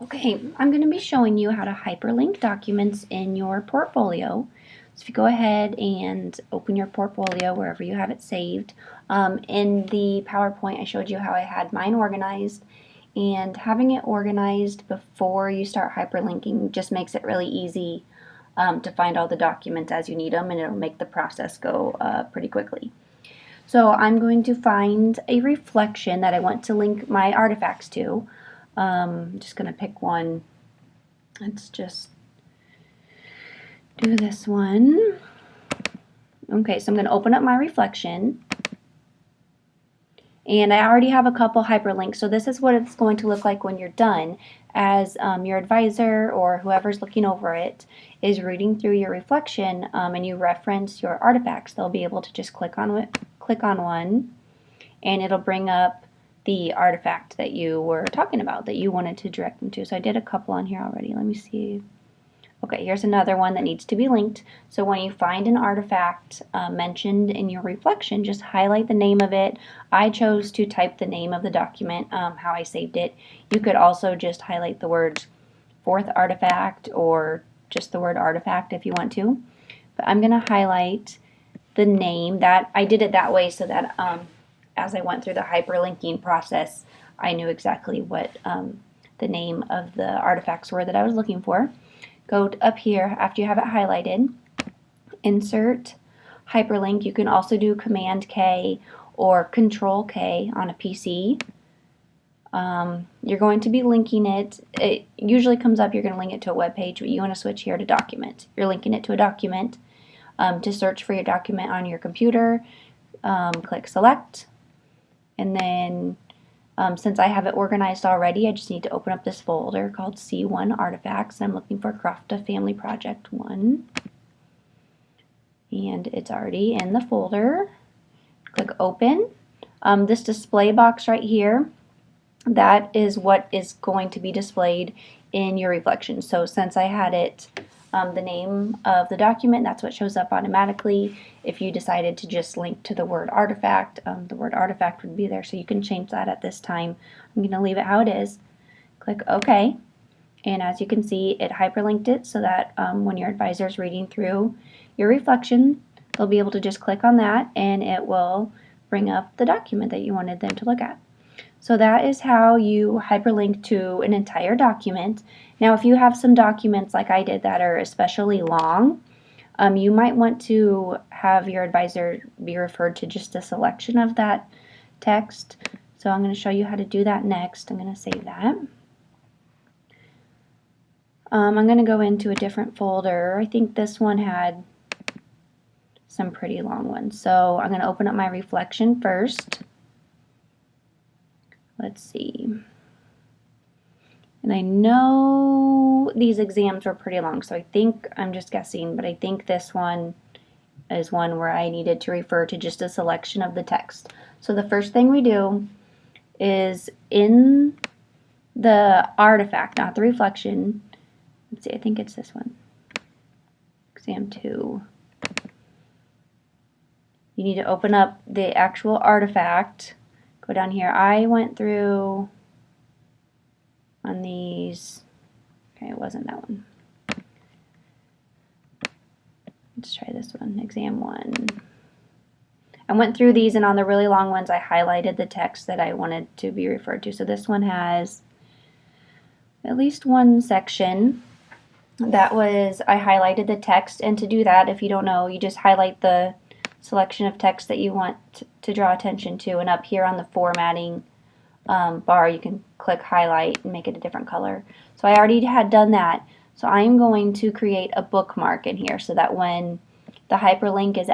Okay, I'm going to be showing you how to hyperlink documents in your portfolio. So if you go ahead and open your portfolio wherever you have it saved, in the PowerPoint I showed you how I had mine organized, and having it organized before you start hyperlinking just makes it really easy to find all the documents as you need them, and it'll make the process go pretty quickly. So I'm going to find a reflection that I want to link my artifacts to. I'm just going to pick one. Let's just do this one. Okay, so I'm going to open up my reflection. And I already have a couple hyperlinks, so this is what it's going to look like when you're done, as your advisor or whoever's looking over it is reading through your reflection, and you reference your artifacts. They'll be able to just click on one, and it'll bring up the artifact that you were talking about, that you wanted to direct them to. So I did a couple on here already. Let me see. Okay, here's another one that needs to be linked. So when you find an artifact mentioned in your reflection, just highlight the name of it. I chose to type the name of the document, how I saved it. You could also just highlight the words fourth artifact or just the word artifact if you want to. But I'm going to highlight the name. That I did it that way so that as I went through the hyperlinking process, I knew exactly what the name of the artifacts were that I was looking for. Go up here after you have it highlighted, insert hyperlink. You can also do Command K or Control K on a PC. You're going to be linking it. It usually comes up, you're going to link it to a web page, but you want to switch here to document. You're linking it to a document. To search for your document on your computer, click select. And then since I have it organized already, I just need to open up this folder called C1 Artifacts. I'm looking for Crofta Family Project 1. And it's already in the folder. Click open. This display box right here, that is what is going to be displayed in your reflection. So since I had it, the name of the document, that's what shows up automatically. If you decided to just link to the word artifact, the word artifact would be there, so you can change that at this time. I'm going to leave it how it is. Click OK, and as you can see, it hyperlinked it so that when your advisor is reading through your reflection, they'll be able to just click on that and it will bring up the document that you wanted them to look at. So that is how you hyperlink to an entire document. Now if you have some documents like I did that are especially long, you might want to have your advisor be referred to just a selection of that text. So I'm going to show you how to do that next. I'm going to save that. I'm going to go into a different folder. I think this one had some pretty long ones. So I'm going to open up my reflection first. Let's see. And I know these exams were pretty long, so I think, I'm just guessing, but I think this one is one where I needed to refer to just a selection of the text. So the first thing we do is in the artifact, not the reflection. Let's see, I think it's this one. Exam 2. You need to open up the actual artifact. Go down here. I went through on these. Okay, it wasn't that one. Let's try this one, exam 1. I went through these, and on the really long ones I highlighted the text that I wanted to be referred to. So this one has at least one section that was, I highlighted the text, and to do that, if you don't know, you just highlight the selection of text that you want to draw attention to, and up here on the formatting bar you can click highlight and make it a different color. So I already had done that, so I'm going to create a bookmark in here so that when the hyperlink is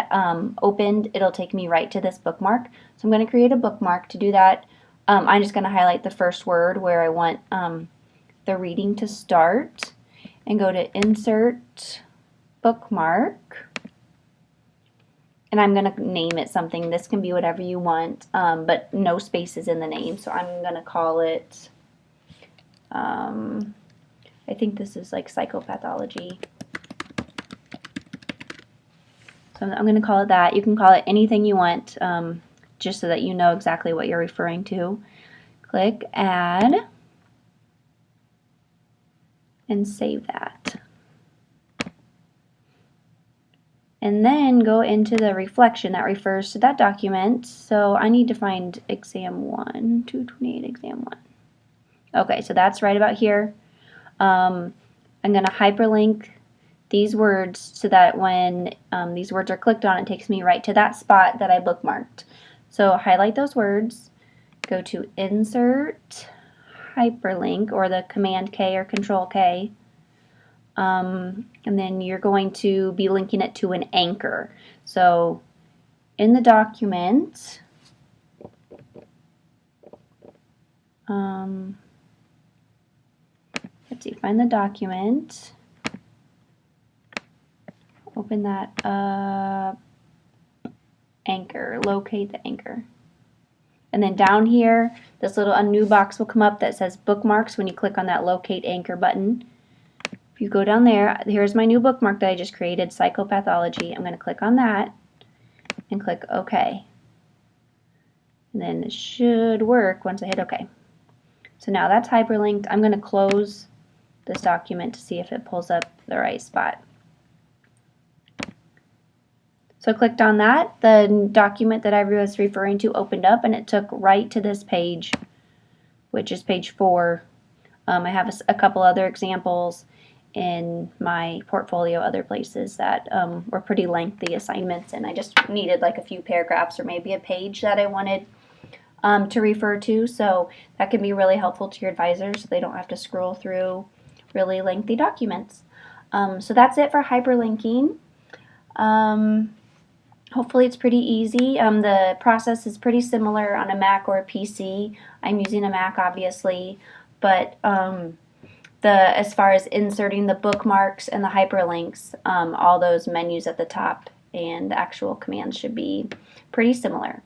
opened, it'll take me right to this bookmark. So I'm going to create a bookmark. To do that, I'm just going to highlight the first word where I want the reading to start, and go to insert bookmark. And I'm going to name it something. This can be whatever you want, but no spaces in the name. So I'm going to call it, I think this is like psychopathology. So I'm going to call it that. You can call it anything you want, just so that you know exactly what you're referring to. Click Add. and save that. And then go into the reflection that refers to that document. So I need to find exam 1, 228 exam 1. Okay, so that's right about here. I'm going to hyperlink these words so that when these words are clicked on, it takes me right to that spot that I bookmarked. So highlight those words, go to Insert, Hyperlink, or the Command K or Control K, and then you're going to be linking it to an anchor. So in the document, let's see, find the document, open that up, anchor, locate the anchor. And then down here, this little a new box will come up that says bookmarks when you click on that locate anchor button. If you go down there, here's my new bookmark that I just created, psychopathology. I'm going to click on that and click OK. And then it should work once I hit OK. So now that's hyperlinked. I'm going to close this document to see if it pulls up the right spot. So I clicked on that, the document that I was referring to opened up, and it took right to this page, which is page 4. I have a couple other examples in my portfolio, other places that were pretty lengthy assignments, and I just needed like a few paragraphs or maybe a page that I wanted to refer to, so that can be really helpful to your advisors so they don't have to scroll through really lengthy documents. So that's it for hyperlinking. Hopefully it's pretty easy. The process is pretty similar on a Mac or a PC. I'm using a Mac obviously, but as far as inserting the bookmarks and the hyperlinks, all those menus at the top and the actual commands should be pretty similar.